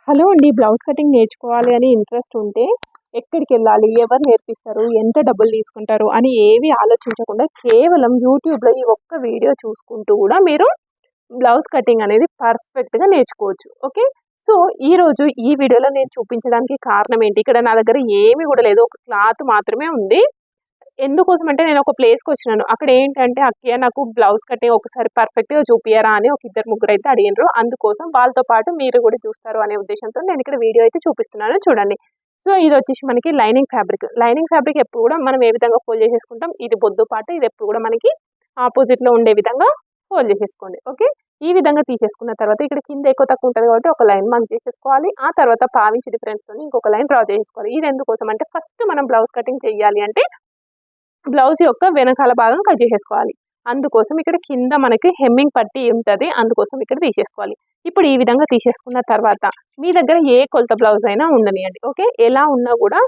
Hello అండి. Blouse cutting నేర్చుకోవాలి అని ఇంట్రెస్ట్ ఉంటే ఎక్కడికెళ్ళాలి? ఎవరు నేర్పిస్తారు? ఎంత డబ్బులు తీసుకుంటారు? అని ఏవి ఆలోచించకుండా కేవలం యూట్యూబ్‌లో ఈ ఒక్క వీడియో చూసుకుంటూ గూడా మీరు బ్లౌజ్ కటింగ్ అనేది పర్ఫెక్ట్‌గా నేర్చుకోవచ్చు. ఓకే. సో, ఈరోజు ఈ వీడియోలో నేను చూపించడానికి కారణం ఏంటి? ఇక్కడ నా దగ్గర ఏమి గూడా లేదు. ఒక క్లాత్ మాత్రమే ఉంది. ఎందుకోసం అంటే నేను ఒక ప్లేస్‌కొచ్చినాను. అక్కడ ఏంటంటే, "అక్కయ్య నాకు బ్లౌజ్ కటింగ్ ఒకసారి పర్ఫెక్ట్‌గా చూపియరా" అని ఒక ఇద్దరు ముగ్గురైతే అడిగిన్రు. అందుకోసం వాళ్ళతో పాటు మీరు కూడా చూస్తారు అనే ఉద్దేశంతో నేను ఇక్కడ వీడియో అయితే చూపిస్తున్నాను చూడండి. సో, ఇదొచ్చేసి మనకి లైనింగ్ ఫ్యాబ్రిక్. లైనింగ్ ఫ్యాబ్రిక్ ఎప్పుడు కూడా మనం ఏ విధంగా ఫోల్డ్ చేసేసుకుంటాం, ఇది బొద్దు పార్ట్, ఇది ఎప్పుడు కూడా మనకి ఆపోజిట్‌లో ఉండే విధంగా ఫోల్డ్ చేసేసుకోండి. ఓకే. ఈ విధంగా తీసేసుకున్న తర్వాత ఇక్కడ కింద ఎక్కువ తక్కువ ఉంటది కాబట్టి ఒక లైన్ మార్క్ చేసేసుకోవాలి. ఆ తర్వాత పావించి డిఫరెన్స్‌తోని ఇంకొక లైన్ డ్రా చేసేసుకోవాలి. ఇది ఎందుకోసం అంటే ఫస్ట్ మనం బ్లౌజ్ కటింగ్ చేయాలి అంటే బ్లౌజ్ యొక్క వెనకాల భాగం కట్ చేసేసుకోవాలి. అందుకోసం ఇక్కడ కింద మనకి హెమ్మింగ్ పట్టీ ఉంటది. అందుకోసం ఇక్కడ తీసేసుకోవాలి. ఇప్పుడు ఈ విధంగా తీసేసుకున్న తర్వాత మీ దగ్గర ఏ కొలత బ్లౌజ్ అయినా ఉండనియండి. ఓకే. ఎలా ఉన్నా కూడా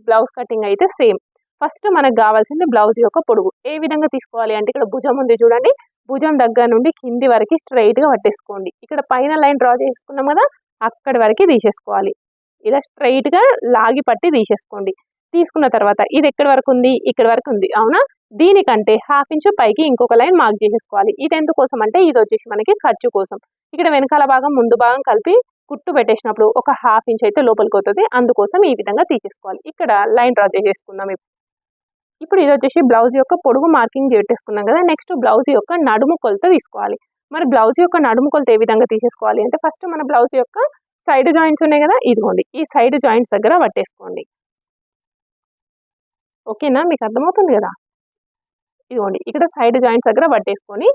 బ్లౌజ్ కటింగ్ అయితే సేమ్. ఫస్ట్ మనకు కావాల్సింది బ్లౌజ్ యొక్క పొడుగు. ఏ విధంగా తీసుకోవాలి అంటే ఇక్కడ భుజం ఉంది చూడండి. భుజం దగ్గర నుండి కింది వరకు స్ట్రైట్‌గా పట్టేసుకోండి. ఇక్కడ పైన లైన్ డ్రా చేసుకున్నాం కదా, అక్కడి వరకు తీసేసుకోవాలి. ఇలా స్ట్రైట్‌గా లాగి పట్టి తీసేసుకోండి. తీసుకున్న తర్వాత ఇది ఎక్కడి వరకు ఉంది? ఇక్కడి వరకు ఉంది. అవునా? దీనికంటే హాఫ్ ఇంచు పైకి ఇంకొక లైన్ మార్క్ చేసేసుకోవాలి. ఇది ఎందుకోసం అంటే ఇది వచ్చేసి మనకి ఖర్చు కోసం. ఇక్కడ వెనకాల భాగం ముందు భాగం కలిపి కుట్టు పెట్టేసినప్పుడు ఒక హాఫ్ ఇంచ్ అయితే లోపలికి పోతుంది. అందుకోసం ఈ విధంగా తీసేసుకోవాలి. ఇక్కడ లైన్ డ్రా చేసేసుకుందాం. ఇప్పుడు ఇది వచ్చేసి బ్లౌజ్ యొక్క పొడుగు మార్కింగ్ పెట్టేసుకున్నాం కదా. నెక్స్ట్ బ్లౌజ్ యొక్క నడుము కొలత తీసుకోవాలి. మరి బ్లౌజ్ యొక్క నడుము కొలత ఏ విధంగా తీసేసుకోవాలి అంటే ఫస్ట్ మన బ్లౌజ్ యొక్క సైడ్ జాయింట్స్ ఉన్నాయి కదా, ఇదిగోండి ఈ సైడ్ జాయింట్స్ దగ్గర పట్టేసుకోండి. ఓకేనా? మీకు అర్థమవుతుంది కదా. ఇదిగోండి ఇక్కడ సైడ్ జాయింట్స్ దగ్గర పట్టేసుకొని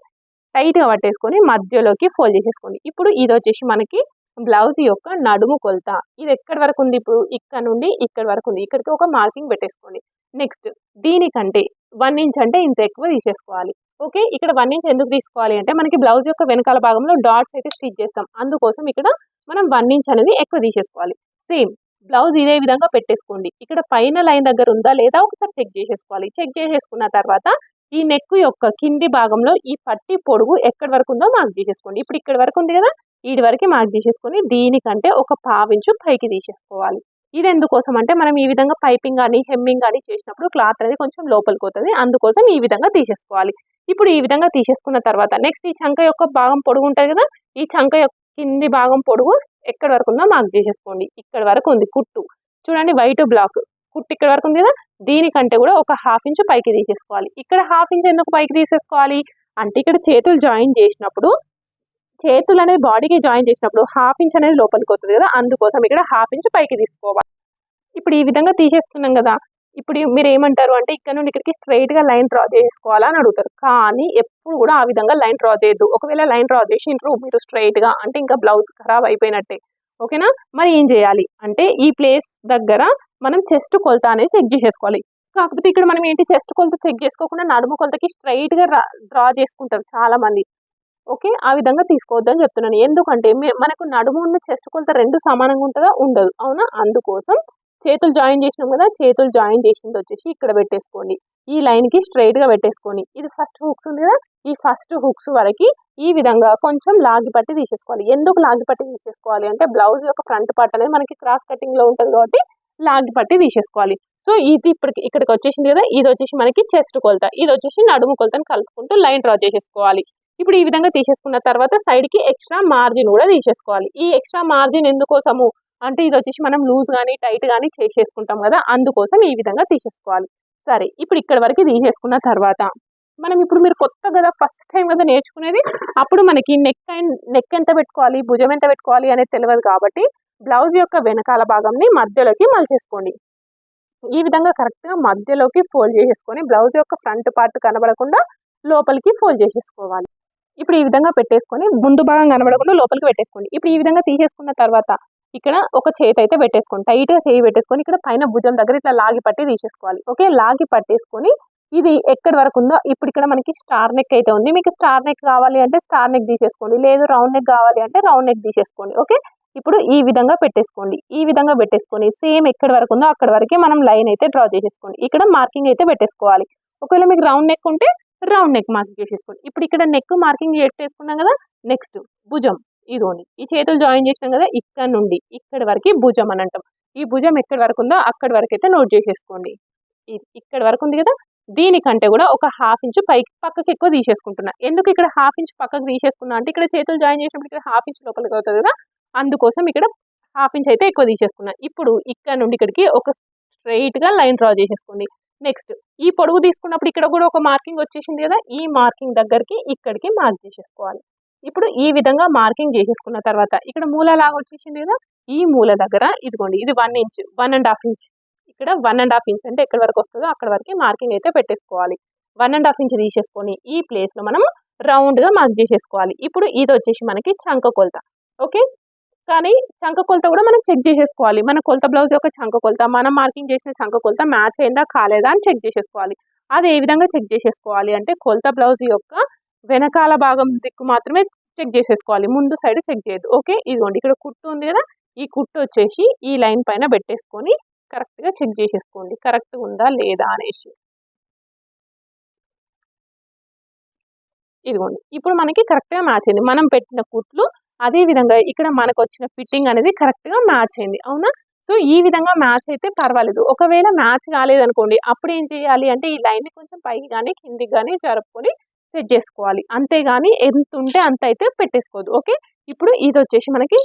టైట్‌గా పట్టేసుకొని మధ్యలోకి ఫోల్డ్ చేసేసుకోండి. ఇప్పుడు ఇది వచ్చేసి మనకి బ్లౌజ్ యొక్క నడుము కొలత. ఇది ఎక్కడి వరకు ఉంది? ఇప్పుడు ఇక్కడ నుండి ఇక్కడి వరకు ఉంది. ఇక్కడికి ఒక మార్కింగ్ పెట్టేసుకోండి. నెక్స్ట్ దీనికంటే 1 ఇంచ్ అంటే ఇంత ఎక్కువ తీసేసుకోవాలి. ఓకే. ఇక్కడ 1 ఇంచ్ ఎందుకు తీసుకోవాలి అంటే మనకి బ్లౌజ్ యొక్క వెనకాల భాగంలో డాట్స్ అయితే స్టిచ్ చేస్తాం. అందుకోసం ఇక్కడ మనం 1 ఇంచ్ అనేది ఎక్కువ తీసేసుకోవాలి. సేమ్ బ్లౌజ్ ఇదే విధంగా పెట్టేసుకోండి. ఇక్కడ పైన లైన్ దగ్గర ఉందా లేదా ఒకసారి చెక్ చేసేసుకోవాలి. చెక్ చేసేసుకున్న తర్వాత ఈ నెక్ యొక్క కింది భాగంలో ఈ పట్టి పొడుగు ఎక్కడి వరకు ఉందో మార్క్ చేసేసుకోండి. ఇప్పుడు ఇక్కడ వరకు ఉంది కదా, ఈడి వరకు మార్క్ చేసేసుకొని దీనికంటే ఒక పావించు పైకి తీసేసుకోవాలి. ఇది ఎందుకోసం అంటే మనం ఈ విధంగా పైపింగ్ కానీ హెమ్మింగ్ కానీ చేసినప్పుడు క్లాత్ అనేది కొంచెం లోపలికి పోతుంది. అందుకోసం ఈ విధంగా తీసేసుకోవాలి. ఇప్పుడు ఈ విధంగా తీసేసుకున్న తర్వాత నెక్స్ట్ ఈ చంక యొక్క భాగం పొడుగు ఉంటుంది కదా, ఈ చంక యొక్క కింది భాగం పొడుగు ఎక్కడి వరకు ఉందో మార్క్ చేసేసుకోండి. ఇక్కడ వరకు ఉంది కుట్టు. చూడండి వైట్ బ్లాక్ కుట్టు ఇక్కడ వరకు ఉంది కదా, దీనికంటే కూడా ఒక హాఫ్ ఇంచ్ పైకి తీసేసుకోవాలి. ఇక్కడ హాఫ్ ఇంచ్ ఎందుకు పైకి తీసేసుకోవాలి అంటే ఇక్కడ చేతులు జాయిన్ చేసినప్పుడు చేతులు అనేది బాడీకి జాయిన్ చేసినప్పుడు హాఫ్ ఇంచ్ అనేది లోపలికి వస్తుంది కదా, అందుకోసం ఇక్కడ హాఫ్ ఇంచ్ పైకి తీసుకోవాలి. ఇప్పుడు ఈ విధంగా తీసేసుకున్నాం కదా, ఇప్పుడు మీరు ఏమంటారు అంటే ఇక్కడ నుండి ఇక్కడికి స్ట్రైట్‌గా లైన్ డ్రా చేసుకోవాలా అని అడుగుతారు. కానీ ఎప్పుడు కూడా ఆ విధంగా లైన్ డ్రా చేయొద్దు. ఒకవేళ లైన్ డ్రా చేసిండ్రు మీరు స్ట్రైట్‌గా అంటే ఇంకా బ్లౌజ్ ఖరాబ్ అయిపోయినట్టే. ఓకేనా? మరి ఏం చేయాలి అంటే ఈ ప్లేస్ దగ్గర మనం చెస్ట్ కొలత అనేది చెక్ చేసేసుకోవాలి. కాకపోతే ఇక్కడ మనం ఏంటి చెస్ట్ కొలత చెక్ చేసుకోకుండా నడుము కొలతకి స్ట్రైట్‌గా డ్రా చేసుకుంటారు చాలామంది. ఓకే. ఆ విధంగా తీసుకోవద్దని చెప్తున్నాను. ఎందుకంటే మనకు నడుము ఉన్న చెస్ట్ కొలత 2 సమానంగా ఉంటదా? ఉండదు. అవునా? అందుకోసం చేతులు జాయిన్ చేసినాం కదా, చేతులు జాయిన్ చేసింది వచ్చేసి ఇక్కడ పెట్టేసుకోండి. ఈ లైన్‌కి స్ట్రెయిట్‌గా పెట్టేసుకొని ఇది ఫస్ట్ హుక్స్ ఉంది కదా, ఈ ఫస్ట్ హుక్స్ వరకి ఈ విధంగా కొంచెం లాగి పట్టి తీసేసుకోవాలి. ఎందుకు లాగి పట్టి తీసేసుకోవాలి అంటే బ్లౌజ్ యొక్క ఫ్రంట్ పార్ట్ అనేది మనకి క్రాస్ కటింగ్‌లో ఉంటది కాబట్టి లాగి పట్టి తీసేసుకోవాలి. సో, ఇది ఇక్కడికి వచ్చేసింది కదా, ఇది వచ్చేసి మనకి చెస్ట్ కొలత. ఇది వచ్చేసి నడుము కొలతని కలుపుకుంటూ లైన్ డ్రా చేసేసుకోవాలి. ఇప్పుడు ఈ విధంగా తీసేసుకున్న తర్వాత సైడ్‌కి ఎక్స్ట్రా మార్జిన్ కూడా తీసేసుకోవాలి. ఈ ఎక్స్ట్రా మార్జిన్ ఎందుకోసము అంటే ఇది వచ్చేసి మనం లూజ్ కానీ టైట్ కానీ చేసేసుకుంటాం కదా, అందుకోసం ఈ విధంగా తీసేసుకోవాలి. సరే, ఇప్పుడు ఇక్కడ వరకు తీసేసుకున్న తర్వాత మనం ఇప్పుడు మీరు కొత్త కదా, ఫస్ట్ టైం కదా నేర్చుకునేది, అప్పుడు మనకి నెక్ ఎంత పెట్టుకోవాలి, భుజం ఎంత పెట్టుకోవాలి అనేది తెలియదు కాబట్టి బ్లౌజ్ యొక్క వెనకాల భాగంని మధ్యలోకి మలిచేసుకోండి. ఈ విధంగా కరెక్ట్‌గా మధ్యలోకి ఫోల్డ్ చేసేసుకొని బ్లౌజ్ యొక్క ఫ్రంట్ పార్ట్ కనబడకుండా లోపలికి ఫోల్డ్ చేసేసుకోవాలి. ఇప్పుడు ఈ విధంగా పెట్టేసుకొని ముందు భాగం కనబడకుండా లోపలికి పెట్టేసుకోండి. ఇప్పుడు ఈ విధంగా తీసేసుకున్న తర్వాత ఇక్కడ ఒక చేతి అయితే పెట్టేసుకోండి. టైట్‌గా చేయి పెట్టేసుకొని ఇక్కడ పైన భుజం దగ్గర ఇట్లా లాగి పట్టి తీసేసుకోవాలి. ఓకే. లాగి పట్టేసుకొని ఇది ఎక్కడి వరకు ఉందో ఇప్పుడు ఇక్కడ మనకి స్టార్ నెక్ అయితే ఉంది. మీకు స్టార్ నెక్ కావాలి అంటే స్టార్ నెక్ తీసేసుకోండి. లేదు రౌండ్ నెక్ కావాలి అంటే రౌండ్ నెక్ తీసేసుకోండి. ఓకే. ఇప్పుడు ఈ విధంగా పెట్టేసుకోండి. ఈ విధంగా పెట్టేసుకొని సేమ్ ఎక్కడి వరకు ఉందో అక్కడి వరకే మనం లైన్ అయితే డ్రా చేసేసుకోండి. ఇక్కడ మార్కింగ్ అయితే పెట్టేసుకోవాలి. ఒకవేళ మీకు రౌండ్ నెక్ ఉంటే రౌండ్ నెక్ మార్కింగ్ చేసేసుకోండి. ఇప్పుడు ఇక్కడ నెక్ మార్కింగ్ పెట్టేసుకున్నాం కదా, నెక్స్ట్ భుజం ఇదిగోండి ఈ చేతులు జాయిన్ చేసినాం కదా, ఇక్కడ నుండి ఇక్కడి వరకు భుజం అని అంటాం. ఈ భుజం ఎక్కడి వరకు ఉందో అక్కడి వరకు అయితే నోట్ చేసేసుకోండి. ఇక్కడ వరకు ఉంది కదా, దీనికంటే కూడా ఒక హాఫ్ ఇంచ్ పక్కకి ఎక్కువ తీసేసుకుంటున్నా. ఎందుకు ఇక్కడ హాఫ్ ఇంచ్ పక్కకు తీసేసుకున్నా అంటే ఇక్కడ చేతులు జాయిన్ చేసినప్పుడు ఇక్కడ హాఫ్ ఇంచ్ లోపలికి అవుతుంది కదా, అందుకోసం ఇక్కడ హాఫ్ ఇంచ్ అయితే ఎక్కువ తీసేసుకున్నా. ఇప్పుడు ఇక్కడ నుండి ఇక్కడికి ఒక స్ట్రైట్ గా లైన్ డ్రా చేసేసుకోండి. నెక్స్ట్ ఈ పొడుగు తీసుకున్నప్పుడు ఇక్కడ కూడా ఒక మార్కింగ్ వచ్చేసింది కదా, ఈ మార్కింగ్ దగ్గరికి ఇక్కడికి మార్క్ చేసేసుకోవాలి. ఇప్పుడు ఈ విధంగా మార్కింగ్ చేసేసుకున్న తర్వాత ఇక్కడ మూల లాగా వచ్చేసింది కదా, ఈ మూల దగ్గర ఇదిగోండి ఇది 1 ఇంచ్ 1.5 ఇంచ్, ఇక్కడ 1.5 ఇంచ్ అంటే ఎక్కడి వరకు వస్తుందో అక్కడ వరకు మార్కింగ్ అయితే పెట్టేసుకోవాలి. 1.5 ఇంచ్ తీసేసుకొని ఈ ప్లేస్ లో మనం రౌండ్ గా మార్క్ చేసేసుకోవాలి. ఇప్పుడు ఇది వచ్చేసి మనకి చంక కొలత. ఓకే, కానీ చంక కొలత కూడా మనం చెక్ చేసేసుకోవాలి. మన కొలత బ్లౌజ్ యొక్క చంక కొలత, మనం మార్కింగ్ చేసిన చంక కొలత మ్యాచ్ అయిందా కాలేదా అని చెక్ చేసేసుకోవాలి. అది ఏ విధంగా చెక్ చేసేసుకోవాలి అంటే కొలత బ్లౌజ్ యొక్క వెనకాల భాగం దిక్కు మాత్రమే చెక్ చేసేసుకోవాలి, ముందు సైడ్ చెక్ చేయదు. ఓకే, ఇదిగోండి ఇక్కడ కుట్టు ఉంది కదా, ఈ కుట్టు వచ్చేసి ఈ లైన్ పైన పెట్టేసుకొని కరెక్ట్ గా చెక్ చేసేసుకోండి కరెక్ట్ ఉందా లేదా అనేసి. ఇదిగోండి ఇప్పుడు మనకి కరెక్ట్ గా మ్యాచ్ అయింది. మనం పెట్టిన కుట్లు అదే విధంగా ఇక్కడ మనకు వచ్చిన ఫిట్టింగ్ అనేది కరెక్ట్ గా మ్యాచ్ అయింది. అవునా, సో ఈ విధంగా మ్యాచ్ అయితే పర్వాలేదు. ఒకవేళ మ్యాచ్ కాలేదనుకోండి అప్పుడు ఏం చేయాలి అంటే ఈ లైన్ ని కొంచెం పైకి కానీ కిందికి కానీ జరుపుకొని సెట్ చేసుకోవాలి. అంతేగాని ఎంత ఉంటే అంత అయితే పెట్టేసుకోవద్దు. ఓకే, ఇప్పుడు ఇది వచ్చేసి మనకి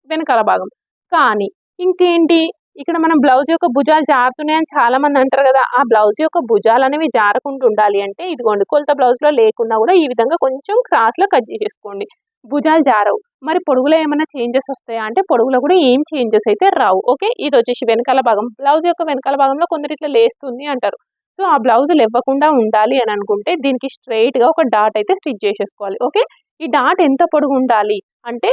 వెనకాల భాగం. కానీ ఇంకేంటి, ఇక్కడ మనం బ్లౌజ్ యొక్క భుజాలు జారుతున్నాయని చాలా మంది అంటారు కదా, ఆ బ్లౌజ్ యొక్క భుజాలు అనేవి జారకుండా ఉండాలి అంటే ఇదిగోండి కొలత బ్లౌజ్ లో లేకున్నా కూడా ఈ విధంగా కొంచెం క్రాస్ లో కట్ చేసేసుకోండి, భుజాలు జారవు. మరి పొడుగులో ఏమైనా చేంజెస్ వస్తాయా అంటే పొడుగులో కూడా ఏం చేంజెస్ అయితే రావు. ఓకే, ఇది వచ్చేసి వెనకాల భాగం. బ్లౌజ్ యొక్క వెనకాల భాగంలో కొందరు ఇట్లా లేస్తుంది అంటారు. సో ఆ బ్లౌజ్ లేవ్వకుండా ఉండాలి అని అనుకుంటే దీనికి స్ట్రైట్ గా ఒక డాట్ అయితే స్టిచ్ చేసేసుకోవాలి. ఓకే, ఈ డాట్ ఎంత పొడుగు ఉండాలి అంటే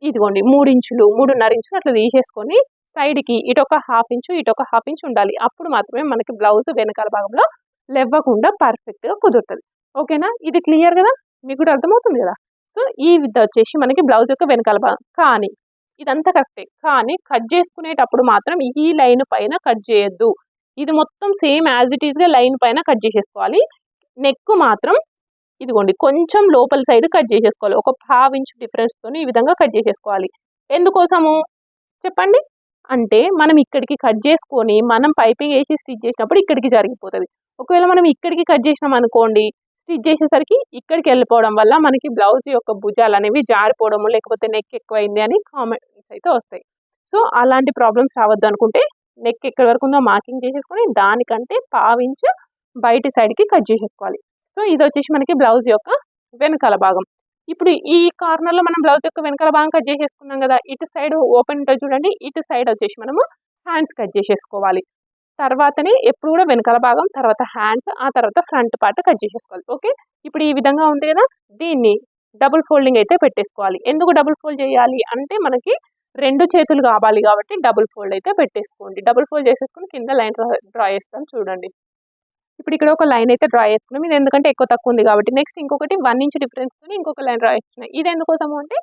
ఇదిగోండి 3 ఇంచులు 3.5 ఇంచులు అట్లా తీసేసుకొని సైడ్ కి ఇటొక హాఫ్ ఇంచు ఇటొక హాఫ్ ఇంచ్ ఉండాలి. అప్పుడు మాత్రమే మనకి బ్లౌజ్ వెనకాల భాగంలో లేవ్వకుండా పర్ఫెక్ట్ గా కుదురుతుంది. ఓకేనా, ఇది క్లియర్ కదా, మీకు కూడా అర్థమవుతుంది కదా. సో ఈ విధ వచ్చేసి మనకి బ్లౌజ్ యొక్క వెనకాల భాగం. కానీ ఇదంతా కరెక్టే, కానీ కట్ చేసుకునేటప్పుడు మాత్రం ఈ లైన్ పైన కట్ చేయొద్దు. ఇది మొత్తం సేమ్ యాజ్ ఇట్ ఈస్ గా లైన్ పైన కట్ చేసేసుకోవాలి. నెక్ మాత్రం ఇదిగోండి కొంచెం లోపల సైడ్ కట్ చేసేసుకోవాలి. ఒక ½ ఇంచ్ డిఫరెన్స్ తోని ఈ విధంగా కట్ చేసేసుకోవాలి. ఎందుకోసము చెప్పండి అంటే మనం ఇక్కడికి కట్ చేసుకొని మనం పైపింగ్ వేసి స్టిచ్ చేసినప్పుడు ఇక్కడికి జరిగిపోతుంది. ఒకవేళ మనం ఇక్కడికి కట్ చేసినాం అనుకోండి స్టిచ్ చేసేసరికి ఇక్కడికి వెళ్ళిపోవడం వల్ల మనకి బ్లౌజ్ యొక్క భుజాలు అనేవి జారిపోవడము లేకపోతే నెక్ ఎక్కువైంది అని కామెంట్స్ అయితే వస్తాయి. సో అలాంటి ప్రాబ్లమ్స్ రావద్దు అనుకుంటే నెక్ ఎక్కడి వరకు ఉందో మార్కింగ్ చేసేసుకొని దానికంటే ½ ఇంచ్ బయటి సైడ్కి కట్ చేసేసుకోవాలి. సో ఇది వచ్చేసి మనకి బ్లౌజ్ యొక్క వెనకాల భాగం. ఇప్పుడు ఈ కార్నర్ లో మనం బ్లౌజ్ యొక్క వెనకాల భాగం కట్ చేసేసుకున్నాం కదా, ఇటు సైడ్ ఓపెన్ ఉంటుంది చూడండి, ఇటు సైడ్ వచ్చేసి మనము హ్యాండ్స్ కట్ చేసేసుకోవాలి. తర్వాతనే ఎప్పుడు కూడా వెనకాల భాగం, తర్వాత హ్యాండ్స్, ఆ తర్వాత ఫ్రంట్ పార్ట్ కట్ చేసేసుకోవాలి. ఓకే, ఇప్పుడు ఈ విధంగా ఉంది కదా, దీన్ని డబుల్ ఫోల్డింగ్ అయితే పెట్టేసుకోవాలి. ఎందుకు డబుల్ ఫోల్డ్ చేయాలి అంటే మనకి 2 చేతులు కావాలి కాబట్టి డబుల్ ఫోల్డ్ అయితే పెట్టేసుకోండి. డబుల్ ఫోల్డ్ చేసేసుకుని కింద లైన్ డ్రా చేస్తాను చూడండి. ఇప్పుడు ఇక్కడ ఒక లైన్ అయితే డ్రా చేసుకున్నాం, ఇది ఎందుకంటే ఎక్కువ తక్కువ ఉంది కాబట్టి. నెక్స్ట్ ఇంకొకటి 1 ఇంచ్ డిఫరెన్స్ తో ఇంకొక లైన్ డ్రా చేస్తున్నాం. ఇది ఎందుకోసము అంటే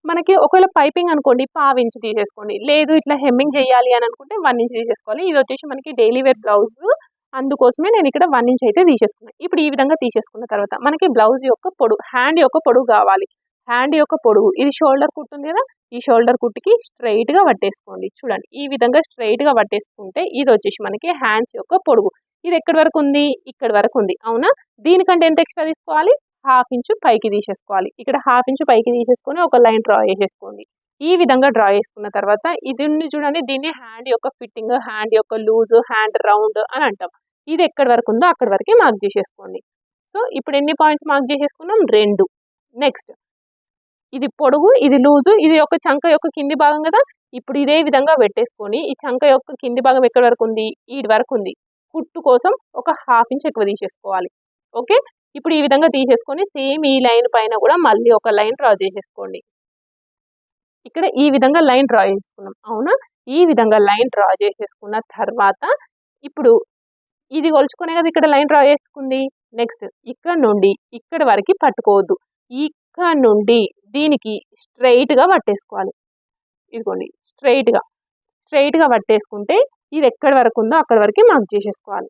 మనకి ఒకవేళ పైపింగ్ అనుకోండి ½ ఇంచ్ తీసేసుకోండి, లేదు ఇట్లా హెమ్మింగ్ చేయాలి అని అనుకుంటే 1 ఇంచ్ తీసేసుకోవాలి. ఇది వచ్చేసి మనకి డైలీ వేర్ బ్లౌజ్, అందుకోసమే నేను ఇక్కడ 1 ఇంచ్ అయితే తీసేసుకున్నాను. ఇప్పుడు ఈ విధంగా తీసేసుకున్న తర్వాత మనకి బ్లౌజ్ యొక్క పొడుగు, హ్యాండ్ యొక్క పొడుగు కావాలి. హ్యాండ్ యొక్క పొడుగు ఇది షోల్డర్ కుట్టు ఉంది కదా, ఈ షోల్డర్ కుట్టుకి స్ట్రైట్ గా పట్టేసుకోండి. చూడండి ఈ విధంగా స్ట్రైట్ గా పట్టేసుకుంటే ఇది వచ్చేసి మనకి హ్యాండ్స్ యొక్క పొడుగు. ఇది ఎక్కడి వరకు ఉంది, ఇక్కడ వరకు ఉంది. అవునా, దీనికంటే ఎంత ఎక్స్ట్రా తీసుకోవాలి, ½ ఇంచ్ పైకి తీసేసుకోవాలి. ఇక్కడ ½ ఇంచ్ పైకి తీసేసుకొని ఒక లైన్ డ్రా చేసేసుకోండి. ఈ విధంగా డ్రా చేసుకున్న తర్వాత ఇది చూడండి, దీన్ని హ్యాండ్ యొక్క ఫిట్టింగ్, హ్యాండ్ యొక్క లూజ్, హ్యాండ్ రౌండ్ అని అంటాం. ఇది ఎక్కడి వరకు ఉందో అక్కడి వరకే మార్క్ చేసేసుకోండి. సో ఇప్పుడు ఎన్ని పాయింట్స్ మార్క్ చేసేసుకున్నాం, 2. నెక్స్ట్ ఇది పొడుగు, ఇది లూజు, ఇది ఒక చంక యొక్క కింది భాగం కదా. ఇప్పుడు ఇదే విధంగా పెట్టేసుకొని ఈ చంక యొక్క కింది భాగం ఎక్కడి వరకు ఉంది, ఈ వరకు ఉంది. కుట్టు కోసం ఒక ½ ఇంచ్ ఎక్కువ తీసేసుకోవాలి. ఓకే, ఇప్పుడు ఈ విధంగా తీసేసుకొని సేమ్ ఈ లైన్ పైన కూడా మళ్ళీ ఒక లైన్ డ్రా చేసేసుకోండి. ఇక్కడ ఈ విధంగా లైన్ డ్రా చేసుకున్నాం. అవునా, ఈ విధంగా లైన్ డ్రా చేసేసుకున్న తర్వాత ఇప్పుడు ఇది కొలుచుకునే కదా ఇక్కడ లైన్ డ్రా చేసుకుంది. నెక్స్ట్ ఇక్కడ నుండి ఇక్కడ వరకు పట్టుకోవద్దు, ఇక్కడ నుండి దీనికి స్ట్రైట్ గా పట్టేసుకోవాలి. ఇదిగోండి స్ట్రైట్ గా పట్టేసుకుంటే ఇది ఎక్కడి వరకు ఉందో అక్కడి వరకు మార్క్ చేసేసుకోవాలి.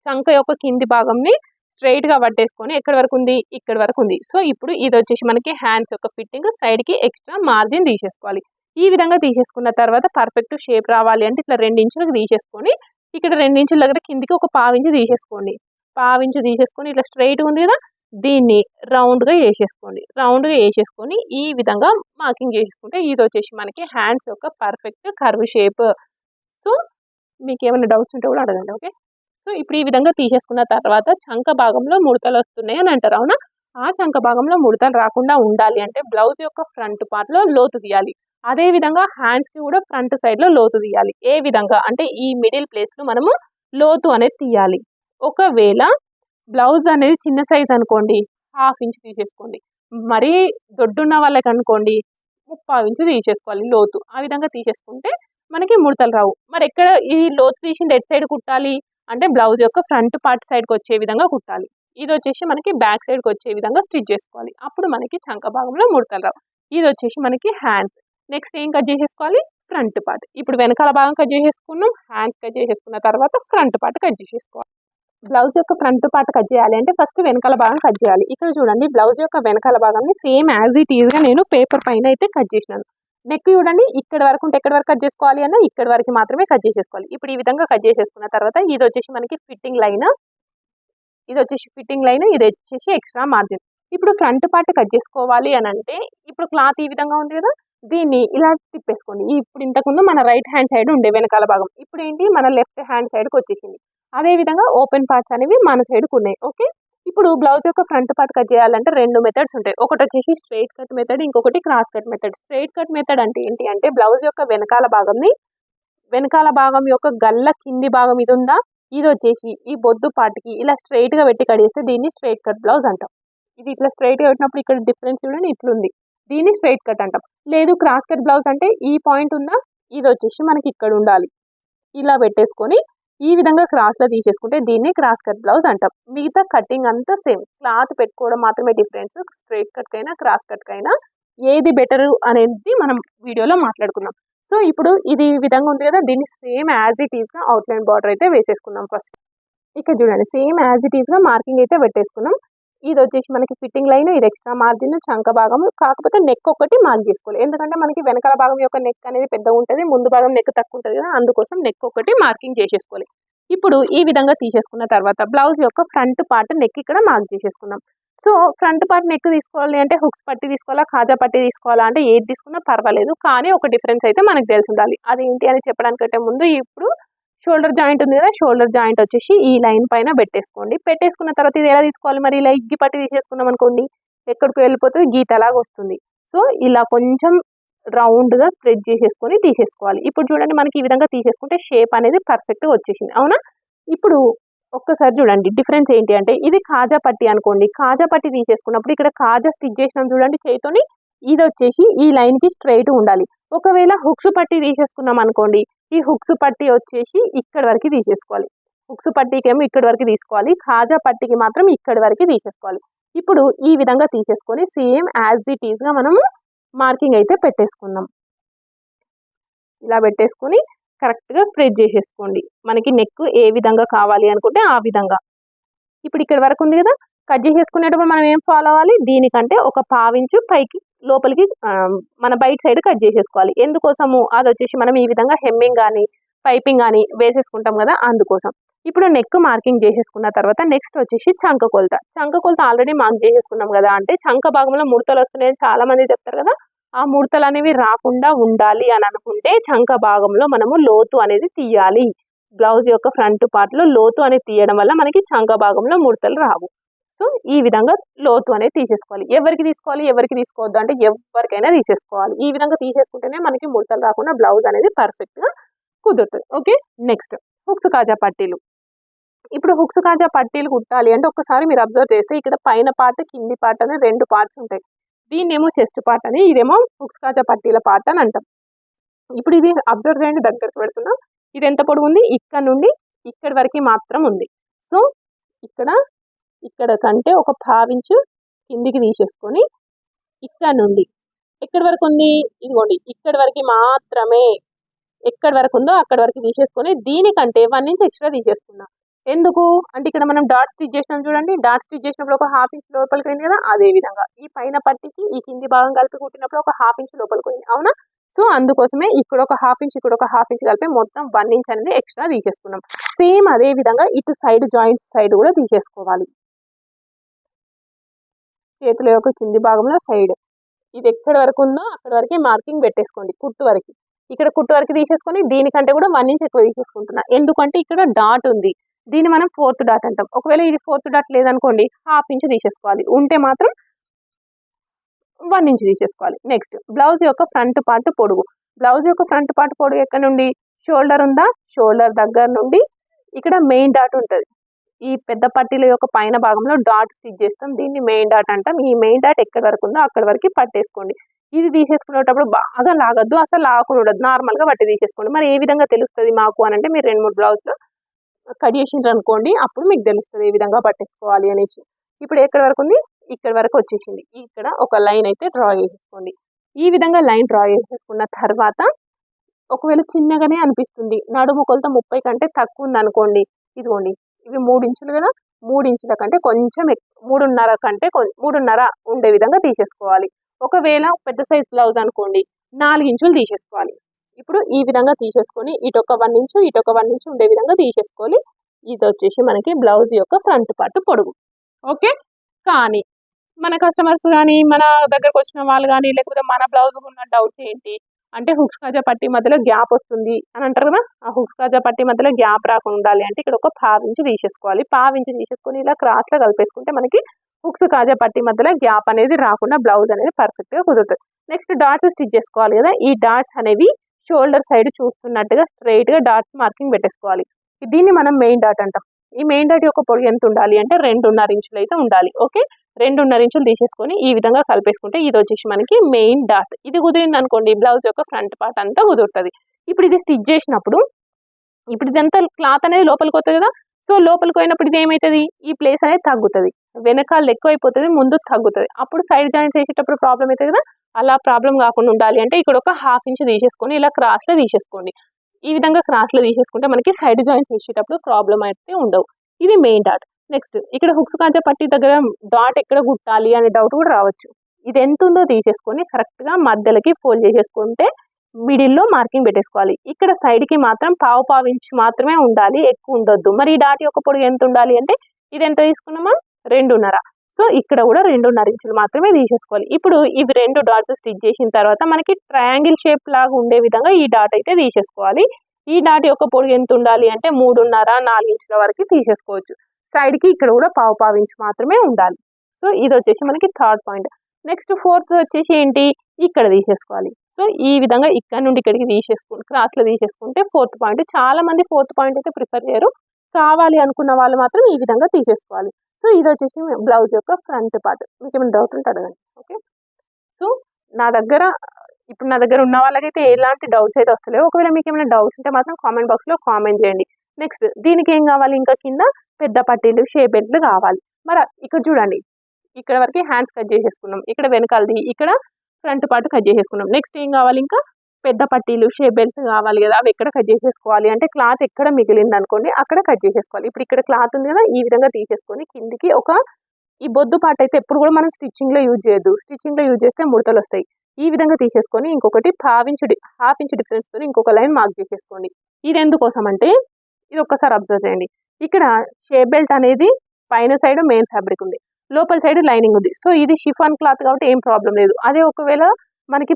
చంక యొక్క కింది భాగంని స్ట్రైట్గా పట్టేసుకొని ఎక్కడి వరకు ఉంది, ఇక్కడి వరకు ఉంది. సో ఇప్పుడు ఇది వచ్చేసి మనకి హ్యాండ్స్ యొక్క ఫిట్టింగ్, సైడ్కి ఎక్స్ట్రా మార్జిన్ తీసేసుకోవాలి. ఈ విధంగా తీసేసుకున్న తర్వాత పర్ఫెక్ట్ షేప్ రావాలి అంటే ఇట్లా 2 ఇంచులకు తీసేసుకొని ఇక్కడ 2 ఇంచుల దగ్గర కిందికి ఒక పావించి తీసేసుకోండి. పావించి తీసేసుకొని ఇట్లా స్ట్రైట్గా ఉంది కదా, దీన్ని రౌండ్గా వేసేసుకోండి. రౌండ్గా వేసేసుకొని ఈ విధంగా మార్కింగ్ చేసేసుకుంటే ఇది వచ్చేసి మనకి హ్యాండ్స్ యొక్క పర్ఫెక్ట్ కర్వ్ షేప్. సో మీకు ఏమైనా డౌట్స్ ఉంటే కూడా అడగండి. ఓకే, సో ఇప్పుడు ఈ విధంగా తీసేసుకున్న తర్వాత చంక భాగంలో ముడతలు వస్తున్నాయి అని అంటారు, అవునా? ఆ చంక భాగంలో ముడతలు రాకుండా ఉండాలి అంటే బ్లౌజ్ యొక్క ఫ్రంట్ పార్ట్లో లోతు తీయాలి. అదే విధంగా హ్యాండ్స్కి కూడా ఫ్రంట్ సైడ్లో లోతు తీయాలి. ఏ విధంగా అంటే ఈ మిడిల్ ప్లేస్లో మనము లోతు అనేది తీయాలి. ఒకవేళ బ్లౌజ్ అనేది చిన్న సైజ్ అనుకోండి, 1/2 ఇంచ్ తీసేసుకోండి. మరీ దొడ్డున్న వాళ్ళకి అనుకోండి 3/4 ఇంచు తీసేసుకోవాలి లోతు. ఆ విధంగా తీసేసుకుంటే మనకి ముడతలు రావు. మరి ఎక్కడ ఈ లోతు తీసింది ఎటు సైడ్ కుట్టాలి అంటే బ్లౌజ్ యొక్క ఫ్రంట్ పార్ట్ సైడ్కి వచ్చే విధంగా కుట్టాలి. ఇది వచ్చేసి మనకి బ్యాక్ సైడ్కి వచ్చే విధంగా స్టిచ్ చేసుకోవాలి. అప్పుడు మనకి చంక భాగంలో ముడతలు రావు. ఇది వచ్చేసి మనకి హ్యాండ్స్. నెక్స్ట్ ఏం కట్ చేసేసుకోవాలి, ఫ్రంట్ పార్ట్. ఇప్పుడు వెనకాల భాగం కట్ చేసేసుకున్నాం, హ్యాండ్స్ కట్ చేసేసుకున్న తర్వాత ఫ్రంట్ పార్ట్ కట్ చేసేసుకోవాలి. బ్లౌజ్ యొక్క ఫ్రంట్ పార్ట్ కట్ చేయాలి అంటే ఫస్ట్ వెనకాల భాగం కట్ చేయాలి. ఇక్కడ చూడండి, బ్లౌజ్ యొక్క వెనకాల భాగాన్ని సేమ్ యాజ్ ఇట్ ఈజ్గా నేను పేపర్ పైన అయితే కట్ చేసినాను. నెక్ చూడండి, ఇక్కడ వరకు ఉంటే ఎక్కడి వరకు కట్ చేసుకోవాలి అన్న ఇక్కడ వరకు మాత్రమే కట్ చేసేసుకోవాలి. ఇప్పుడు ఈ విధంగా కట్ చేసేసుకున్న తర్వాత ఇది వచ్చేసి మనకి ఫిట్టింగ్ లైన్, ఇది వచ్చేసి ఫిట్టింగ్ లైన్, ఇది వచ్చేసి ఎక్స్ట్రా మార్జిన్. ఇప్పుడు ఫ్రంట్ పార్ట్ కట్ చేసుకోవాలి అని అంటే ఇప్పుడు క్లాత్ ఈ విధంగా ఉంది కదా, దీన్ని ఇలా తిప్పేసుకోండి. ఇప్పుడు ఇంతకుముందు మన రైట్ హ్యాండ్ సైడ్ ఉండే వెనకాల భాగం, ఇప్పుడు ఏంటి మన లెఫ్ట్ హ్యాండ్ సైడ్కి వచ్చేసింది. అదే విధంగా ఓపెన్ పార్ట్స్ అనేవి మన సైడ్కి ఉన్నాయి. ఓకే, ఇప్పుడు బ్లౌజ్ యొక్క ఫ్రంట్ పార్ట్ కట్ చేయాలంటే 2 మెథడ్స్ ఉంటాయి. ఒకటి వచ్చేసి స్ట్రైట్ కట్ మెథడ్, ఇంకొకటి cross cut method. Straight cut method అంటే ఏంటి అంటే బ్లౌజ్ యొక్క వెనకాల భాగం యొక్క గల్ల కింది భాగం ఇది ఉందా, ఇది వచ్చేసి ఈ బొద్దు పార్ట్కి ఇలా స్ట్రైట్గా పెట్టి కడిగేస్తే దీన్ని స్ట్రైట్ కట్ బ్లౌజ్ అంటాం. ఇది ఇట్లా స్ట్రైట్గా పెట్టినప్పుడు ఇక్కడ డిఫరెన్స్ చూడండి ఇట్లుంది, దీన్ని స్ట్రైట్ కట్ అంటాం. లేదు క్రాస్ కట్ బ్లౌజ్ అంటే ఈ పాయింట్ ఉందా, ఇది వచ్చేసి మనకి ఇక్కడ ఉండాలి, ఇలా పెట్టేసుకొని ఈ విధంగా క్రాస్లో తీసేసుకుంటే దీన్ని క్రాస్ కట్ బ్లౌజ్ అంటాం. మిగతా కటింగ్ అంతా సేమ్, క్లాత్ పెట్టుకోవడం మాత్రమే డిఫరెన్స్. స్ట్రైట్ కట్ కైనా క్రాస్ కట్ కైనా ఏది బెటర్ అనేది మనం వీడియోలో మాట్లాడుకున్నాం. సో ఇప్పుడు ఇది ఈ విధంగా ఉంది కదా, దీన్ని సేమ్ యాజ్ ఇట్ ఈస్గా అవుట్లైన్ బార్డర్ అయితే వేసేసుకున్నాం. ఫస్ట్ ఇక్కడ చూడండి, సేమ్ యాజ్ ఇట్ ఈస్గా మార్కింగ్ అయితే పెట్టేసుకున్నాం. ఇది వచ్చేసి మనకి ఫిట్టింగ్ లైన్, ఇది ఎక్స్ట్రా మార్జిన్, చంక భాగం. కాకపోతే నెక్ ఒకటి మార్క్ చేసుకోవాలి, ఎందుకంటే మనకి వెనకాల భాగం యొక్క నెక్ అనేది పెద్దగా ఉంటుంది, ముందు భాగం నెక్ తక్కువ ఉంటుంది కదా, అందుకోసం నెక్ ఒకటి మార్కింగ్ చేసేసుకోవాలి. ఇప్పుడు ఈ విధంగా తీసేసుకున్న తర్వాత బ్లౌజ్ యొక్క ఫ్రంట్ పార్ట్ నెక్ ఇక్కడ మార్క్ చేసేసుకున్నాం. సో ఫ్రంట్ పార్ట్ నెక్ తీసుకోవాలి అంటే హుక్స్ పట్టి తీసుకోవాలా, కాజా పట్టి తీసుకోవాలా అంటే ఏది తీసుకున్నా పర్వాలేదు, కానీ ఒక డిఫరెన్స్ అయితే మనకు తెలిసి ఉండాలి. అది ఏంటి అని చెప్పడానికంటే ముందు ఇప్పుడు షోల్డర్ జాయింట్ ఉంది కదా, షోల్డర్ జాయింట్ వచ్చేసి ఈ లైన్ పైన పెట్టేసుకోండి. పెట్టేసుకున్న తర్వాత ఇది ఎలా తీసుకోవాలి, మరి ఇలా ఇగ్గి పట్టి తీసేసుకున్నాం అనుకోండి ఎక్కడికి వెళ్ళిపోతుంది, గీతలాగా వస్తుంది. సో ఇలా కొంచెం రౌండ్గా స్ప్రెడ్ చేసేసుకొని తీసేసుకోవాలి. ఇప్పుడు చూడండి, మనకి ఈ విధంగా తీసేసుకుంటే షేప్ అనేది పర్ఫెక్ట్గా వచ్చేసింది, అవునా? ఇప్పుడు ఒక్కసారి చూడండి డిఫరెన్స్ ఏంటి అంటే, ఇది కాజా పట్టి అనుకోండి, కాజా పట్టి తీసేసుకున్నప్పుడు ఇక్కడ కాజా స్టిచ్ చేసినాం చూడండి చేయితోని, ఇది వచ్చేసి ఈ లైన్కి స్ట్రైట్ ఉండాలి. ఒకవేళ హుక్స్ పట్టి తీసేసుకున్నాం అనుకోండి, ఈ హుక్స్ పట్టి వచ్చేసి ఇక్కడ వరకు తీసేసుకోవాలి. హుక్స్ పట్టీకేమో ఇక్కడ వరకు తీసుకోవాలి, కాజా పట్టికి మాత్రం ఇక్కడ వరకు తీసేసుకోవాలి. ఇప్పుడు ఈ విధంగా తీసేసుకొని సేమ్ యాజ్ ఇట్ ఈస్గా మనము మార్కింగ్ అయితే పెట్టేసుకుందాం. ఇలా పెట్టేసుకొని కరెక్ట్గా స్ప్రెడ్ చేసేసుకోండి. మనకి నెక్ ఏ విధంగా కావాలి అనుకుంటే ఆ విధంగా. ఇప్పుడు ఇక్కడ వరకు ఉంది కదా, కట్ చేసేసుకునేటప్పుడు మనం ఏం ఫాలో అవ్వాలి, దీనికంటే ఒక 1/2 ఇంచు పైకి లోపలికి మన బయట సైడ్ కట్ చేసేసుకోవాలి. ఎందుకోసము, అది వచ్చేసి మనం ఈ విధంగా హెమ్మింగ్ కానీ పైపింగ్ కానీ వేసేసుకుంటాం కదా, అందుకోసం. ఇప్పుడు నెక్ మార్కింగ్ చేసేసుకున్న తర్వాత నెక్స్ట్ వచ్చేసి చంక కొలత. చంక కొలత ఆల్రెడీ మార్క్ చేసేసుకున్నాం కదా, అంటే చంక భాగంలో ముడతలు వస్తున్నాయని చాలా మంది చెప్తారు కదా, ఆ ముడతలు అనేవి రాకుండా ఉండాలి అని అనుకుంటే చంక భాగంలో మనము లోతు అనేది తీయాలి. బ్లౌజ్ యొక్క ఫ్రంట్ పార్ట్లో లోతు అనేది తీయడం వల్ల మనకి చంక భాగంలో ముడతలు రావు. సో ఈ విధంగా లోతు అనేది తీసేసుకోవాలి. ఎవరికి తీసుకోవాలి, ఎవరికి తీసుకోవద్దు అంటే ఎవరికైనా తీసేసుకోవాలి. ఈ విధంగా తీసేసుకుంటేనే మనకి ముడతలు రాకుండా బ్లౌజ్ అనేది పర్ఫెక్ట్గా కుదురుతుంది. ఓకే, నెక్స్ట్ హుక్స్ కాజా పట్టీలు. ఇప్పుడు హుక్స్ కాజా పట్టీలు కుట్టాలి అంటే ఒక్కసారి మీరు అబ్జర్వ్ చేస్తే ఇక్కడ పైన పార్ట్ కింది పార్ట్ అని 2 పార్ట్స్ ఉంటాయి. దీన్నేమో చెస్ట్ పార్ట్ అని, ఇదేమో హుక్స్ కాజా పట్టీల పార్ట్ అని అంటాం. ఇప్పుడు ఇది అబ్జర్వ్ చేయండి, దగ్గరకు పెడుతున్నా. ఇది ఎంత పొడవు ఉంది, ఇక్కడ నుండి ఇక్కడి వరకు మాత్రం ఉంది. సో ఇక్కడ కంటే ఒక 1/2 ఇంచు కిందికి తీసేసుకొని ఇక్కడ నుండి ఎక్కడి వరకు ఉంది, ఇదిగోండి ఇక్కడి వరకు మాత్రమే, ఎక్కడి వరకు ఉందో అక్కడి వరకు తీసేసుకొని దీనికంటే 1 ఇంచ్ ఎక్స్ట్రా తీసేసుకున్నా. ఎందుకు అంటే ఇక్కడ మనం డాట్ స్టిచ్ చేసినాం చూడండి, డాట్ స్టిచ్ చేసినప్పుడు ఒక హాఫ్ ఇంచ్ లోపలికి పోయింది కదా, అదే విధంగా ఈ పైన పట్టికి ఈ కింది భాగం కలిపి కుట్టినప్పుడు ఒక హాఫ్ ఇంచ్ లోపలికి పోయింది, అవునా. సో అందుకోసమే ఇక్కడ ఒక హాఫ్ ఇంచ్ ఇక్కడ ఒక హాఫ్ ఇంచ్ కలిపి మొత్తం 1 ఇంచ్ అనేది ఎక్స్ట్రా తీసేసుకున్నాం. సేమ్ అదే విధంగా ఇటు సైడ్ జాయింట్స్ సైడ్ కూడా తీసేసుకోవాలి. చేతుల యొక్క కింది భాగంలో సైడ్ ఇది ఎక్కడి వరకు ఉందో అక్కడ వరకే మార్కింగ్ పెట్టేసుకోండి, కుట్టు వరకు. ఇక్కడ కుట్టు వరకు తీసేసుకొని దీనికంటే కూడా 1 ఇంచ్ ఎక్కువ తీసేసుకుంటున్నా, ఎందుకంటే ఇక్కడ డాట్ ఉంది, దీన్ని మనం 4th డాట్ అంటాం. ఒకవేళ ఇది 4th డాట్ లేదనుకోండి హాఫ్ ఇంచ్ తీసేసుకోవాలి, ఉంటే మాత్రం 1 ఇంచ్ తీసేసుకోవాలి. నెక్స్ట్ బ్లౌజ్ యొక్క ఫ్రంట్ పార్ట్ పొడుగు. బ్లౌజ్ యొక్క ఫ్రంట్ పార్ట్ పొడుగు ఎక్కడ నుండి, షోల్డర్ ఉందా, షోల్డర్ దగ్గర నుండి ఇక్కడ మెయిన్ డాట్ ఉంటుంది. ఈ పెద్ద పట్టీల యొక్క పైన భాగంలో డాట్ స్టిచ్ చేస్తాం, దీన్ని మెయిన్ డాట్ అంటాం. ఈ మెయిన్ డాట్ ఎక్కడి వరకు ఉందో అక్కడి వరకు పట్టేసుకోండి. ఇది తీసేసుకునేటప్పుడు బాగా లాగద్దు, అసలు లాగకుండా ఉండదు, నార్మల్గా బట్టి తీసేసుకోండి. మరి ఏ విధంగా తెలుస్తుంది మాకు అని అంటే మీరు 2-3 బ్లౌజ్లో కట్ చేసిండ్రు అనుకోండి, అప్పుడు మీకు తెలుస్తుంది ఏ విధంగా పట్టేసుకోవాలి అనేసి. ఇప్పుడు ఎక్కడి వరకు ఉంది, ఇక్కడ వరకు వచ్చేసింది. ఇక్కడ ఒక లైన్ అయితే డ్రా చేసేసుకోండి. ఈ విధంగా లైన్ డ్రా చేసేసుకున్న తర్వాత ఒకవేళ చిన్నగానే అనిపిస్తుంది, నడుము కొలత 30 కంటే తక్కువ ఉంది అనుకోండి, ఇదిగోండి ఇవి 3 ఇంచులు కదా, 3 ఇంచుల కంటే కొంచెం 3.5 కంటే 3.5 ఉండే విధంగా తీసేసుకోవాలి. ఒకవేళ పెద్ద సైజ్ బ్లౌజ్ అనుకోండి 4 ఇంచులు తీసేసుకోవాలి. ఇప్పుడు ఈ విధంగా తీసేసుకొని ఇటొక 1 ఇంచు ఇటొక 1 ఇంచు ఉండే విధంగా తీసేసుకోవాలి. ఇది వచ్చేసి మనకి బ్లౌజ్ యొక్క ఫ్రంట్ పార్ట్ పొడుగు. ఓకే, కానీ మన కస్టమర్స్ కానీ మన దగ్గరకు వచ్చిన వాళ్ళు కానీ లేకపోతే మన బ్లౌజ్ ఉన్న డౌట్స్ ఏంటి అంటే హుక్స్ కాజా పట్టి మధ్యలో గ్యాప్ వస్తుంది అని అంటారు కదా, ఆ హుక్స్ కాజా పట్టి మధ్యలో గ్యాప్ రాకుండా ఉండాలి అంటే ఇక్కడ ఒక 1/2 ఇంచు తీసేసుకోవాలి. 1/2 ఇంచు తీసేసుకొని ఇలా క్రాస్లో కలిపేసుకుంటే మనకి హుక్స్ కాజా పట్టి మధ్యలో గ్యాప్ అనేది రాకుండా బ్లౌజ్ అనేది పర్ఫెక్ట్గా కుదురుతుంది. నెక్స్ట్ డాట్స్ స్టిచ్ చేసుకోవాలి కదా, ఈ డాట్స్ అనేవి షోల్డర్ సైడ్ చూస్తున్నట్టుగా స్ట్రైట్గా డాట్స్ మార్కింగ్ పెట్టేసుకోవాలి. దీన్ని మనం మెయిన్ డాట్ అంటాం. ఈ మెయిన్ డాట్ యొక్క పొడవు ఎంత ఉండాలి అంటే 2.5 ఇంచులు అయితే ఉండాలి. ఓకే, 2.5 ఇంచులు తీసేసుకొని ఈ విధంగా కలిపేసుకుంటే ఇది వచ్చేసి మనకి మెయిన్ డాట్. ఇది కుదిరింది అనుకోండి బ్లౌజ్ యొక్క ఫ్రంట్ పార్ట్ అంతా కుదురుతుంది. ఇప్పుడు ఇది స్టిచ్ చేసినప్పుడు ఇప్పుడు ఇదంతా క్లాత్ అనేది లోపలికి వస్తుంది కదా, సో లోపలికి పోయినప్పుడు ఇది ఏమవుతుంది, ఈ ప్లేస్ అనేది తగ్గుతుంది, వెనకాల ఎక్కువ అయిపోతుంది, ముందు తగ్గుతుంది. అప్పుడు సైడ్ జాయింట్స్ వేసేటప్పుడు ప్రాబ్లం అవుతుంది కదా, అలా ప్రాబ్లం కాకుండా ఉండాలి అంటే ఇక్కడ ఒక 1/2 ఇంచు తీసేసుకొని ఇలా క్రాస్లో తీసేసుకోండి. ఈ విధంగా క్రాస్లో తీసేసుకుంటే మనకి సైడ్ జాయింట్స్ వేసేటప్పుడు ప్రాబ్లం అయితే ఉండవు. ఇది మెయిన్ డాట్. నెక్స్ట్ ఇక్కడ హుక్స్ కాజా పట్టి దగ్గర డాట్ ఎక్కడ కుట్టాలి అనే డౌట్ కూడా రావచ్చు. ఇది ఎంత ఉందో తీసేసుకొని కరెక్ట్గా మధ్యలోకి ఫోల్డ్ చేసేసుకుంటే మిడిల్లో మార్కింగ్ పెట్టేసుకోవాలి. ఇక్కడ సైడ్కి మాత్రం 1/2 ఇంచ్ మాత్రమే ఉండాలి, ఎక్కువ ఉండొద్దు. మరి ఈ డాట్ యొక్క పొడవు ఎంత ఉండాలి అంటే ఇది ఎంత తీసుకున్నామా, 2.5. సో ఇక్కడ కూడా 2.5 ఇంచులు మాత్రమే తీసేసుకోవాలి. ఇప్పుడు ఇవి 2 డాట్స్ స్టిచ్ చేసిన తర్వాత మనకి ట్రయాంగిల్ షేప్ లాగా ఉండే విధంగా ఈ డాట్ అయితే తీసేసుకోవాలి. ఈ డాట్ యొక్క పొడవు ఎంత ఉండాలి అంటే 3.5-4 ఇంచుల వరకు తీసేసుకోవచ్చు. సైడ్కి ఇక్కడ కూడా 1/2 ఇంచ్ మాత్రమే ఉండాలి. సో ఇది వచ్చేసి మనకి 3rd పాయింట్. నెక్స్ట్ 4th వచ్చేసి ఏంటి, ఇక్కడ తీసేసుకోవాలి. సో ఈ విధంగా ఇక్కడ నుండి ఇక్కడికి తీసేసుకుంటే క్రాస్లో తీసేసుకుంటే 4th పాయింట్. చాలా మంది 4th పాయింట్ అయితే ప్రిఫర్ చేయరు, కావాలి అనుకున్న వాళ్ళు మాత్రం ఈ విధంగా తీసేసుకోవాలి. సో ఇది వచ్చేసి బ్లౌజ్ యొక్క ఫ్రంట్ పార్ట్. మీకు ఏమైనా డౌట్ ఉంటే అడగండి. ఓకే, సో నా దగ్గర ఉన్న వాళ్ళకైతే ఎలాంటి డౌట్స్ అయితే వస్తలేవు. ఒకవేళ మీకు ఏమైనా డౌట్స్ ఉంటే మాత్రం కామెంట్ బాక్స్లో కామెంట్ చేయండి. నెక్స్ట్ దీనికి ఏం కావాలి, ఇంకా కింద పెద్ద పట్టీలు షేప్ బెల్ట్లు కావాలి. మరి ఇక్కడ చూడండి, ఇక్కడ వరకు హ్యాండ్స్ కట్ చేసేసుకున్నాం, ఇక్కడ వెనకాలది ఇక్కడ ఫ్రంట్ పార్ట్ కట్ చేసేసుకున్నాం. నెక్స్ట్ ఏం కావాలి, ఇంకా పెద్ద పట్టీలు షేప్ బెల్ట్స్ కావాలి కదా, అవి ఎక్కడ కట్ చేసేసుకోవాలి అంటే క్లాత్ ఎక్కడ మిగిలింది అనుకోండి అక్కడ కట్ చేసేసుకోవాలి. ఇప్పుడు ఇక్కడ క్లాత్ ఉంది కదా, ఈ విధంగా తీసేసుకొని కిందికి ఈ బొద్దు పార్ట్ అయితే ఎప్పుడు కూడా మనం స్టిచ్చింగ్లో యూజ్ చేయొద్దు, స్టిచ్చింగ్లో యూజ్ చేస్తే ముడతలు వస్తాయి. ఈ విధంగా తీసేసుకొని ఇంకొకటి 1/2 ఇంచ్ డిఫరెన్స్తో ఇంకొక లైన్ మార్క్ చేసేసుకోండి. ఇది ఎందుకోసం అంటే ఇది ఒక్కసారి అబ్జర్వ్ చేయండి, ఇక్కడ షేప్ బెల్ట్ అనేది పైన సైడ్ మెయిన్ ఫ్యాబ్రిక్ ఉంది, లోపల సైడ్ లైనింగ్ ఉంది. సో ఇది షిఫాన్ క్లాత్ కాబట్టి ఏం ప్రాబ్లం లేదు. అదే ఒకవేళ మనకి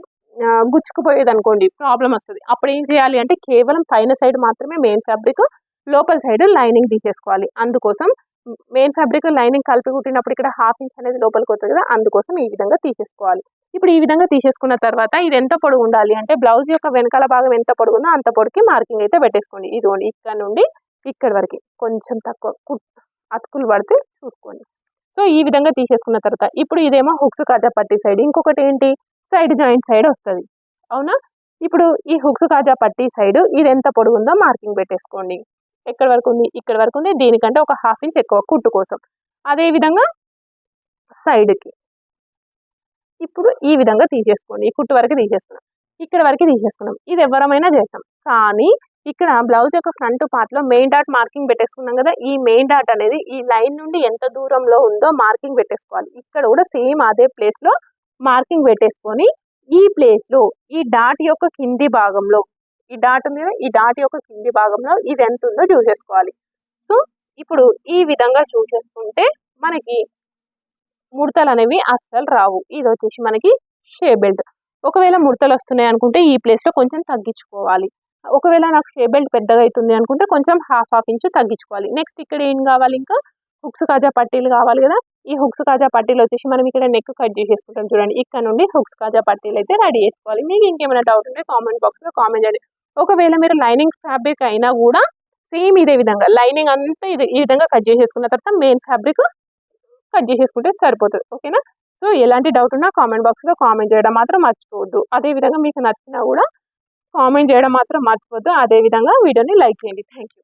గుచ్చుకుపోయేది అనుకోండి ప్రాబ్లం వస్తుంది. అప్పుడు ఏం చేయాలి అంటే కేవలం పైన సైడ్ మాత్రమే మెయిన్ ఫ్యాబ్రిక్, లోపల సైడ్ లైనింగ్ తీసేసుకోవాలి. అందుకోసం మెయిన్ ఫ్యాబ్రిక్ లైనింగ్ కలిపి కుట్టినప్పుడు ఇక్కడ 1/2 ఇంచ్ అనేది లోపలికి వస్తుంది కదా, అందుకోసం ఈ విధంగా తీసేసుకోవాలి. ఇప్పుడు ఈ విధంగా తీసేసుకున్న తర్వాత ఇది ఎంత పొడుగు ఉండాలి అంటే బ్లౌజ్ యొక్క వెనకాల భాగం ఎంత పొడుగుందో అంత పొడికి మార్కింగ్ అయితే పెట్టేసుకోండి. ఇదిగోండి ఇక్కడ నుండి ఇక్కడ వరకు కొంచెం తక్కువ అతుకులు పడితే చూసుకోండి. సో ఈ విధంగా తీసేసుకున్న తర్వాత ఇప్పుడు ఇదేమో హుక్స్ కాజా పట్టి సైడ్, ఇంకొకటి ఏంటి సైడ్ జాయింట్ సైడ్ వస్తుంది, అవునా. ఇప్పుడు ఈ హుక్స్ కాజా పట్టి సైడ్ ఇది ఎంత పొడుగుందో మార్కింగ్ పెట్టేసుకోండి. ఎక్కడి వరకు ఉంది, ఇక్కడ వరకు ఉంది, దీనికంటే ఒక 1/2 ఇంచ్ ఎక్కువ కుట్టు కోసం. అదేవిధంగా సైడ్కి ఇప్పుడు ఈ విధంగా తీసేసుకోండి. ఈ కుట్టు వరకు తీసేసుకున్నాం, ఇక్కడ వరకు తీసేసుకున్నాం. ఇది ఎవరమైనా చేస్తాం, కానీ ఇక్కడ బ్లౌజ్ యొక్క ఫ్రంట్ పార్ట్ లో మెయిన్ డాట్ మార్కింగ్ పెట్టేసుకున్నాం కదా, ఈ మెయిన్ డాట్ అనేది ఈ లైన్ నుండి ఎంత దూరంలో ఉందో మార్కింగ్ పెట్టేసుకోవాలి. ఇక్కడ కూడా సేమ్ అదే ప్లేస్ లో మార్కింగ్ పెట్టేసుకొని ఈ ప్లేస్ లో ఈ డాట్ యొక్క కింది భాగంలో, ఈ డాట్ ఉంది కదా, ఈ డాట్ యొక్క కింది భాగంలో ఇది ఎంత ఉందో చూసేసుకోవాలి. సో ఇప్పుడు ఈ విధంగా చూసేసుకుంటే మనకి ముడతలు అనేవి అస్సలు రావు. ఇది వచ్చేసి మనకి షే బెల్ట్. ఒకవేళ ముడతలు వస్తున్నాయి అనుకుంటే ఈ ప్లేస్ లో కొంచెం తగ్గించుకోవాలి. ఒకవేళ నాకు షే బెల్ట్ పెద్దగా అవుతుంది అనుకుంటే కొంచెం హాఫ్ ఇంచు తగ్గించుకోవాలి. నెక్స్ట్ ఇక్కడ ఏం కావాలి, ఇంకా హుక్స్ కాజా పట్టీలు కావాలి కదా. ఈ హుక్స్ కాజా పట్టీలు వచ్చేసి మనం ఇక్కడ నెక్ కట్ చేసేసుకుంటాం చూడండి. ఇక్కడ నుండి హుక్స్ కాజా పట్టీలు అయితే రెడీ చేసుకోవాలి. మీకు ఇంకేమైనా డౌట్ ఉంటే కామెంట్ బాక్స్ లో కామెంట్ చేయండి. ఒకవేళ మీరు లైనింగ్ ఫ్యాబ్రిక్ అయినా కూడా సేమ్ ఇదే విధంగా లైనింగ్ అంతా ఈ విధంగా కట్ చేసేసుకున్న తర్వాత మెయిన్ ఫ్యాబ్రిక్ కట్ చేసేసుకుంటే సరిపోతుంది. ఓకేనా? సో ఎలాంటి డౌట్ ఉన్నా కామెంట్ బాక్స్ లో కామెంట్ చేయడం మాత్రం మర్చిపోవద్దు. అదే విధంగా మీకు నచ్చినా కూడా కామెంట్ చేయడం మాత్రం మర్చిపోవద్దు. అదే విధంగా వీడియోని లైక్ చేయండి. Thank you.